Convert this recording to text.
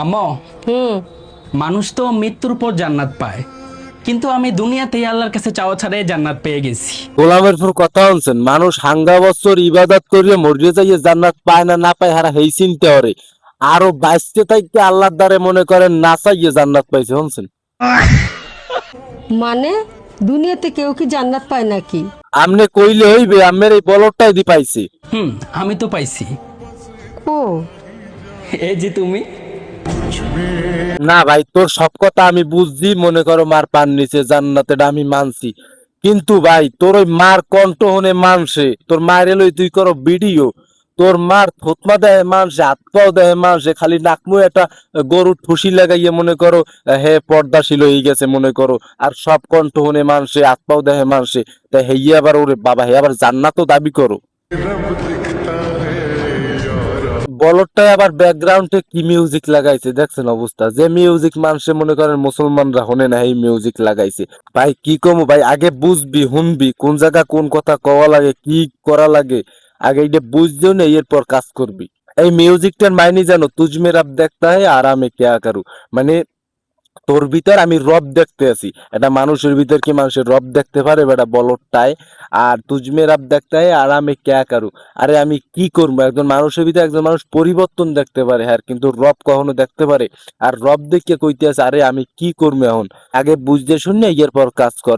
আম্মু, হুম। মানুষ তো মৃত্যুর পর জান্নাত পায়, কিন্তু আমি দুনিয়াতেই আল্লাহর কাছে চাওয়া ছাড়াই জান্নাত পেয়ে গেছি। গোলামের ফুর কথা শুনছেন, মানুষ হাঙ্গা বছর ইবাদত করিয়া মরিয়ে যাইয়ে জান্নাত পায় না না পায় হারা হেই চিনতে হরে। আরো বাইশতে থাকতে আল্লাহর দ্বারে মনে করেন না চাইয়ে জান্নাত পাইছে শুনছেন। মানে দুনিয়াতে কেউ কি জান্নাত পায় নাকি? আমনে কইলে হইবে, আমের এই বলরটাই দি পাইছে। আমি তো পাইছি। ও এই যে তুমি। না ভাই, তোর সব কথা আমি বুঝছি, মনে করো মার পান নিচে জান্নাতেটা আমি মানছি, কিন্তু ভাই তোর ওই মার কণ্ঠ হনে মানছে, তোর মায়ের লই তুই করো ভিডিও, তোর মার থতমা দেয় মানুষে, হাত পাও দেয় মানুষে, খালি নাকমু একটা গরুর ঠুসি লাগাইয়ে মনে করো হে পর্দাশীল হয়ে গেছে মনে করো, আর সব কণ্ঠ হনে মানুষে, হাত পাও দেয় মানুষে, তাই হেয়ে আবার ওরে বাবা হে আবার জান্নাতও দাবি করো। বলরটাই আবার ব্যাকগ্রাউন্ডে কি মিউজিক লাগাইছে দেখছেন অবস্থা, যে মিউজিক মানুষে মনে করেন মুসলমানরা হনে না, এই মিউজিক লাগাইছে। ভাই কি কমু ভাই, আগে বুঝবি হুনবি কোন জায়গা কোন কথা কওয়া লাগে কি করা লাগে, আগে এটা বুঝতেও না এরপর কাজ করবি। এই মিউজিকটার মাইনে জানো, তুজমে রব দেখতা है আরামে কেয়া করু, মানে তোর ভিতর আমি রব দেখতে আছি। এটা মানুষের ভিতর কি মানুষের রব দেখতে পারে বেটা বলটায়? আর তুজমে রব দেখতে হয় আর আমি ক্যা করু, আরে আমি কি করবো? একজন মানুষের ভিতরে একজন মানুষ পরিবর্তন দেখতে পারে হ্যাঁ, কিন্তু রব কখনো দেখতে পারে? আর রব দেখে কইতে আছে আরে আমি কি করবো এখন, আগে বুঝতে শুনে এরপর কাজ কর।